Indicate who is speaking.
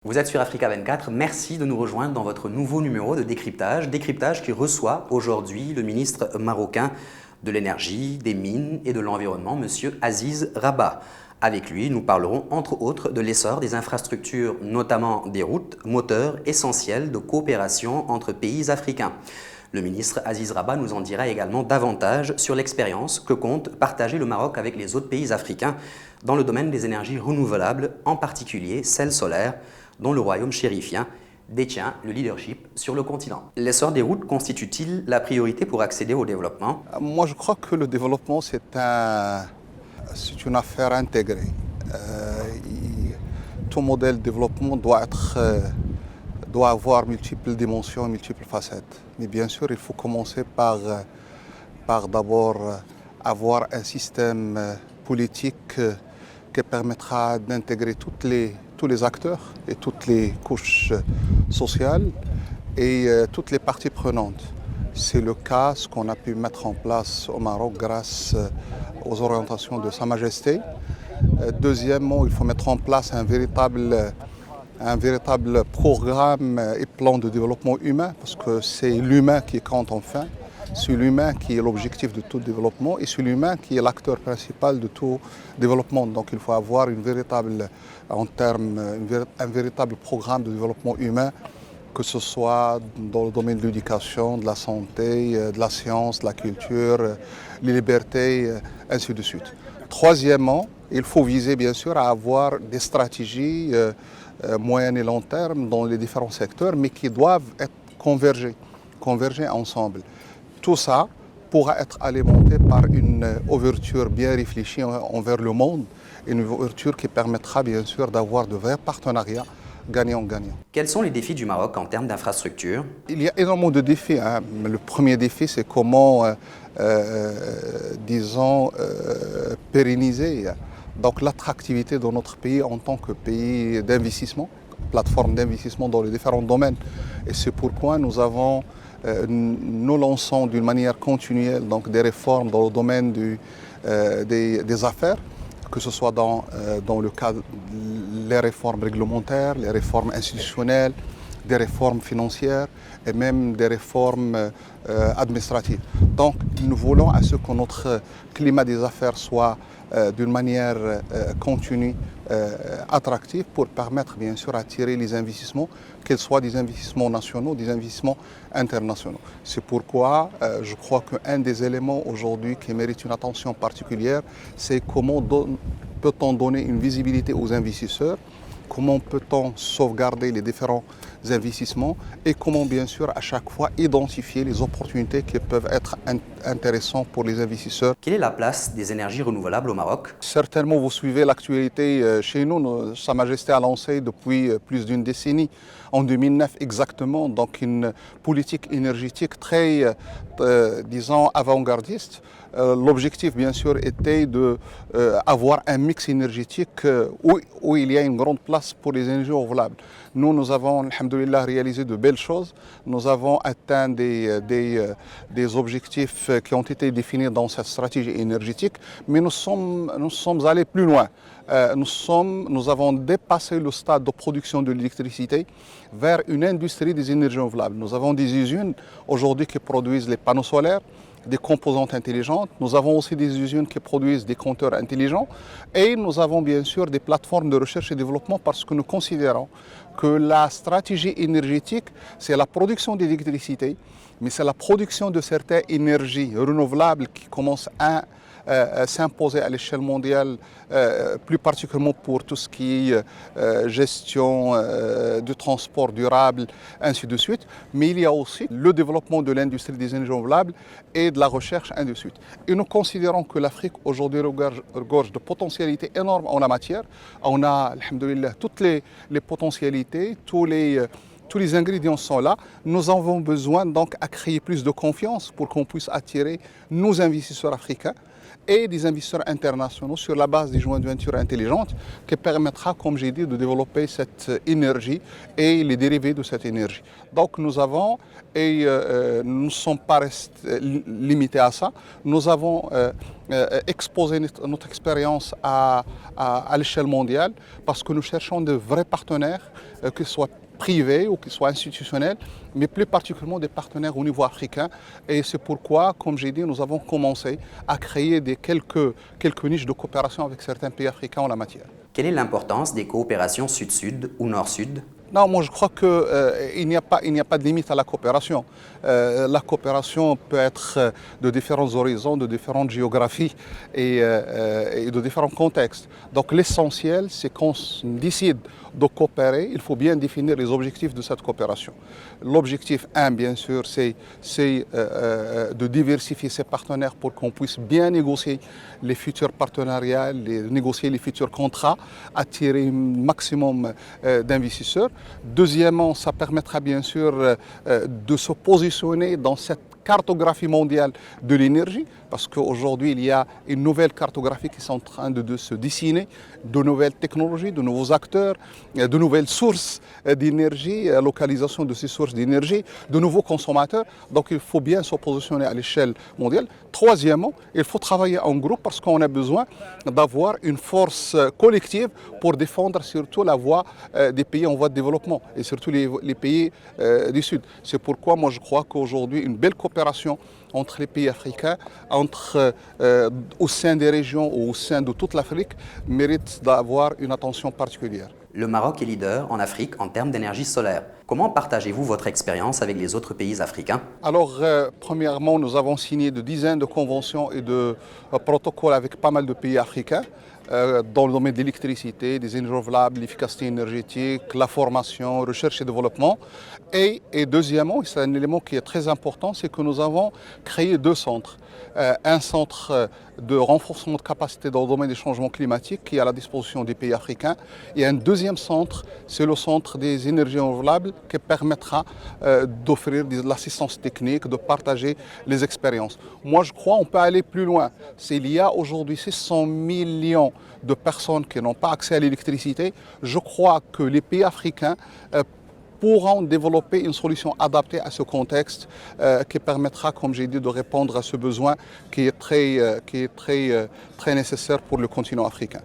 Speaker 1: Vous êtes sur Africa 24, merci de nous rejoindre dans votre nouveau numéro de décryptage qui reçoit aujourd'hui le ministre marocain de l'énergie, des mines et de l'environnement, M. Aziz Rabah. Avec lui, nous parlerons entre autres de l'essor des infrastructures, notamment des routes, moteurs essentiels de coopération entre pays africains. Le ministre Aziz Rabah nous en dira également davantage sur l'expérience que compte partager le Maroc avec les autres pays africains dans le domaine des énergies renouvelables, en particulier celles solaires, dont le royaume chérifien détient le leadership sur le continent. L'essor des routes constitue-t-il la priorité pour accéder au développement?
Speaker 2: Moi, je crois que le développement, c'est une affaire intégrée. Tout modèle de développement doit avoir multiples dimensions, multiples facettes. Mais bien sûr, il faut commencer par d'abord avoir un système politique qui permettra d'intégrer tous les acteurs et toutes les couches sociales et toutes les parties prenantes. C'est le cas, ce qu'on a pu mettre en place au Maroc grâce aux orientations de Sa Majesté. Deuxièmement, il faut mettre en place un véritable programme et plan de développement humain, parce que c'est l'humain qui compte enfin. C'est l'humain qui est l'objectif de tout développement et c'est l'humain qui est l'acteur principal de tout développement. Donc il faut avoir un véritable programme de développement humain, que ce soit dans le domaine de l'éducation, de la santé, de la science, de la culture, les libertés, ainsi de suite. Troisièmement, il faut viser bien sûr à avoir des stratégies moyen et long terme dans les différents secteurs, mais qui doivent être converger ensemble. Tout ça pourra être alimenté par une ouverture bien réfléchie envers le monde, une ouverture qui permettra bien sûr d'avoir de vrais partenariats gagnant-gagnant.
Speaker 1: Quels sont les défis du Maroc en termes d'infrastructures?
Speaker 2: Il y a énormément de défis. Le premier défi, c'est comment, pérenniser donc l'attractivité de notre pays en tant que pays d'investissement, plateforme d'investissement dans les différents domaines. Et c'est pourquoi nous lançons d'une manière continuelle donc, des réformes dans le domaine des affaires, que ce soit dans le cadre des réformes réglementaires, les réformes institutionnelles, des réformes financières et même des réformes administratives. Donc nous voulons à ce que notre climat des affaires soit d'une manière continue, attractive pour permettre bien sûr d'attirer les investissements, qu'ils soient des investissements nationaux, des investissements internationaux. C'est pourquoi je crois qu'un des éléments aujourd'hui qui mérite une attention particulière, c'est comment peut-on donner une visibilité aux investisseurs, comment peut-on sauvegarder les différents investissements et comment bien sûr à chaque fois identifier les opportunités qui peuvent être intéressantes pour les investisseurs.
Speaker 1: Quelle est la place des énergies renouvelables au Maroc?
Speaker 2: Certainement vous suivez l'actualité chez nous. Sa Majesté a lancé depuis plus d'une décennie, en 2009 exactement, donc une politique énergétique très, disons, avant-gardiste. L'objectif, bien sûr, était d'avoir un mix énergétique où il y a une grande place pour les énergies renouvelables. Nous avons, alhamdoulilah, réalisé de belles choses. Nous avons atteint des objectifs qui ont été définis dans cette stratégie énergétique, mais nous sommes allés plus loin. Nous avons dépassé le stade de production de l'électricité vers une industrie des énergies renouvelables. Nous avons des usines aujourd'hui qui produisent les panneaux solaires, des composantes intelligentes. Nous avons aussi des usines qui produisent des compteurs intelligents et nous avons bien sûr des plateformes de recherche et développement parce que nous considérons que la stratégie énergétique, c'est la production d'électricité, mais c'est la production de certaines énergies renouvelables qui commencent à s'imposer à l'échelle mondiale, plus particulièrement pour tout ce qui est gestion du transport durable, ainsi de suite. Mais il y a aussi le développement de l'industrie des énergies renouvelables et de la recherche, ainsi de suite. Et nous considérons que l'Afrique aujourd'hui regorge de potentialités énormes en la matière. On a, alhamdoulilah, toutes les potentialités, tous les ingrédients sont là. Nous avons besoin donc à créer plus de confiance pour qu'on puisse attirer nos investisseurs africains et des investisseurs internationaux sur la base des joint ventures intelligentes qui permettra, comme j'ai dit, de développer cette énergie et les dérivés de cette énergie. Donc nous avons, et nous ne sommes pas limités à ça, nous avons exposer notre expérience à l'échelle mondiale parce que nous cherchons de vrais partenaires, que ce soit privés ou qu'ils soient institutionnels, mais plus particulièrement des partenaires au niveau africain. Et c'est pourquoi, comme j'ai dit, nous avons commencé à créer quelques niches de coopération avec certains pays africains en la matière.
Speaker 1: Quelle est l'importance des coopérations sud-sud ou nord-sud?
Speaker 2: Non, moi je crois qu'il n'y a pas de limite à la coopération. La coopération peut être de différents horizons, de différentes géographies et de différents contextes. Donc l'essentiel, c'est qu'on décide de coopérer, il faut bien définir les objectifs de cette coopération. L'objectif 1, bien sûr, c'est de diversifier ses partenaires pour qu'on puisse bien négocier les futurs partenariats, négocier les futurs contrats, attirer un maximum d'investisseurs. Deuxièmement, ça permettra bien sûr de se positionner dans cette cartographie mondiale de l'énergie, parce qu'aujourd'hui, il y a une nouvelle cartographie qui est en train de se dessiner, de nouvelles technologies, de nouveaux acteurs, de nouvelles sources d'énergie, localisation de ces sources d'énergie, de nouveaux consommateurs. Donc, il faut bien se positionner à l'échelle mondiale. Troisièmement, il faut travailler en groupe parce qu'on a besoin d'avoir une force collective pour défendre surtout la voie des pays en voie de développement et surtout les pays du Sud. C'est pourquoi moi je crois qu'aujourd'hui, une belle coopération entre les pays africains, au sein des régions ou au sein de toute l'Afrique, mérite d'avoir une attention particulière.
Speaker 1: Le Maroc est leader en Afrique en termes d'énergie solaire. Comment partagez-vous votre expérience avec les autres pays africains?
Speaker 2: Alors, premièrement, nous avons signé de dizaines de conventions et de protocoles avec pas mal de pays africains dans le domaine de l'électricité, des énergies renouvelables, l'efficacité énergétique, la formation, recherche et développement. Et deuxièmement, c'est un élément qui est très important, c'est que nous avons créé deux centres. Un centre de renforcement de capacité dans le domaine des changements climatiques qui est à la disposition des pays africains. Et un deuxième centre, c'est le centre des énergies renouvelables qui permettra d'offrir de l'assistance technique, de partager les expériences. Moi, je crois qu'on peut aller plus loin. Il y a aujourd'hui 600 millions de personnes qui n'ont pas accès à l'électricité. Je crois que les pays africains pourront développer une solution adaptée à ce contexte qui permettra, comme j'ai dit, de répondre à ce besoin qui est très nécessaire pour le continent africain.